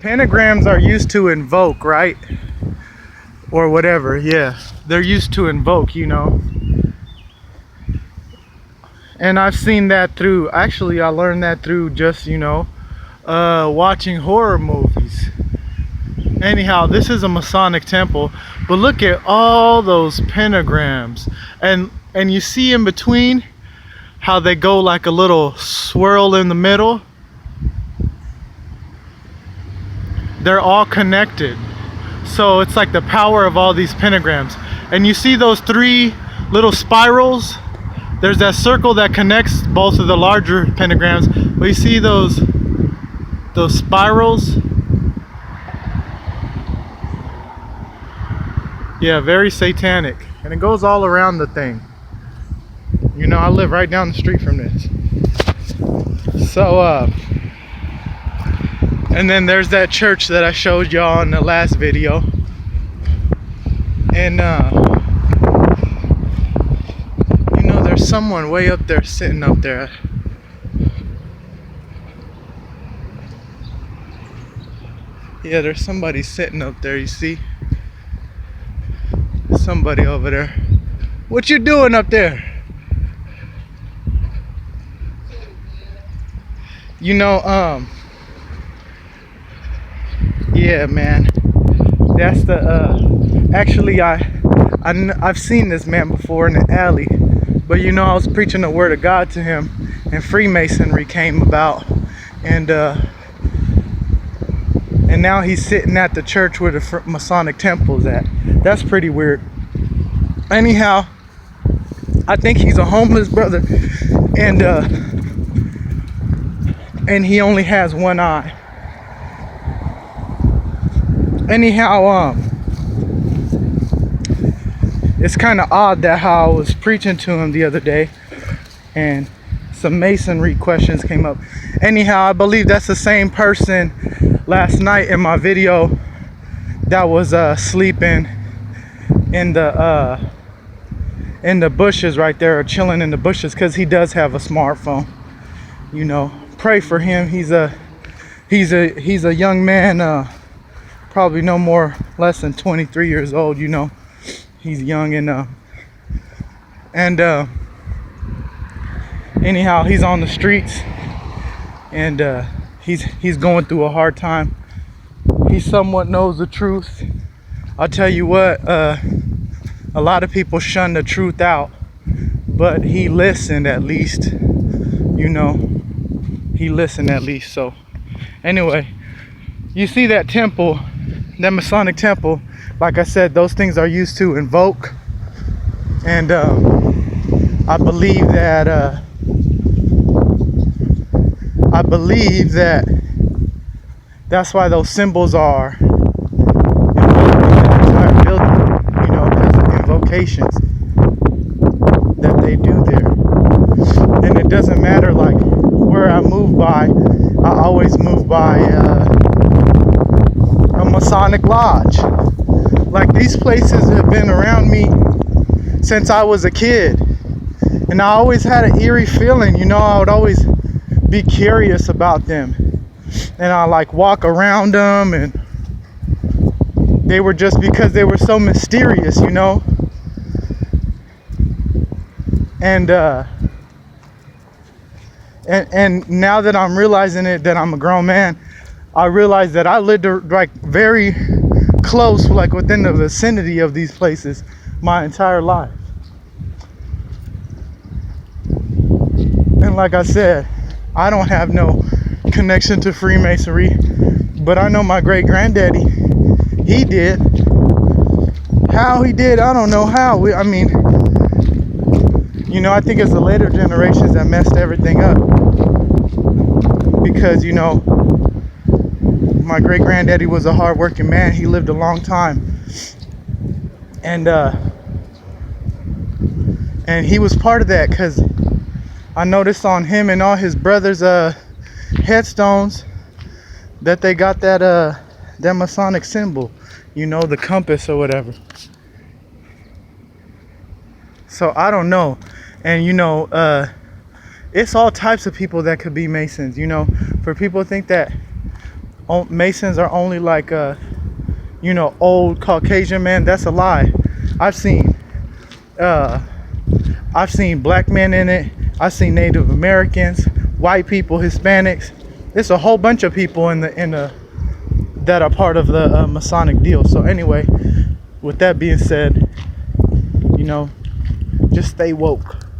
Pentagrams are used to invoke, right? Or whatever, yeah. They're used to invoke, you know. And I've seen that through, actually I learned that through just, watching horror movies. Anyhow, this is a Masonic temple, but look at all those pentagrams. And you see in between how they go like a little swirl in the middle. They're all connected. So it's like the power of all these pentagrams. And you see those three little spirals? There's that circle that connects both of the larger pentagrams, but you see those spirals? Yeah, very satanic. And it goes all around the thing. You know, I live right down the street from this. So, and then there's that church that I showed y'all in the last video. And, there's someone way up there sitting up there. Yeah, there's somebody sitting up there, you see? Somebody over there. What you doing up there? Yeah, man. That's the, actually I've seen this man before in the alley. But I was preaching the word of God to him, and Freemasonry came about, and now he's sitting at the church where the Masonic temple's at. That's pretty weird. Anyhow, I think he's a homeless brother, and he only has one eye. Anyhow, it's kind of odd that how I was preaching to him the other day and some masonry questions came up. Anyhow, I believe that's the same person last night in my video that was sleeping in the bushes right there, or chilling in the bushes, because he does have a smartphone. Pray for him. He's a young man, probably no more less than 23 years old. He's young, and anyhow, he's on the streets, and he's going through a hard time. He somewhat knows the truth. I'll tell you what, a lot of people shun the truth out, but he listened at least. He listened at least. So anyway, you see that temple, that Masonic temple. Like I said, those things are used to invoke, and I believe that that's why those symbols are invoking the entire building, because of the invocations that they do there. And it doesn't matter like where I move by, I always move by a Masonic lodge. Like, these places have been around me since I was a kid, and I always had an eerie feeling. I would always be curious about them, and I like walk around them, and they were just because they were so mysterious, and now that I'm realizing it, that I'm a grown man, I realize that I lived like very close, like within the vicinity of these places my entire life. And like I said, I don't have no connection to Freemasonry, but I know my great granddaddy, he did. How he did, I don't know how. I think it's the later generations that messed everything up, because my great granddaddy was a hard-working man. He lived a long time, and he was part of that, because I noticed on him and all his brothers' headstones that they got that Masonic symbol, the compass or whatever. So I don't know, and it's all types of people that could be Masons. For people to think that Masons are only like old Caucasian men. That's a lie. I've seen uh I've seen black men in it. I've seen Native Americans, white people, Hispanics. It's a whole bunch of people in the that are part of the Masonic deal. So anyway, with that being said, just stay woke.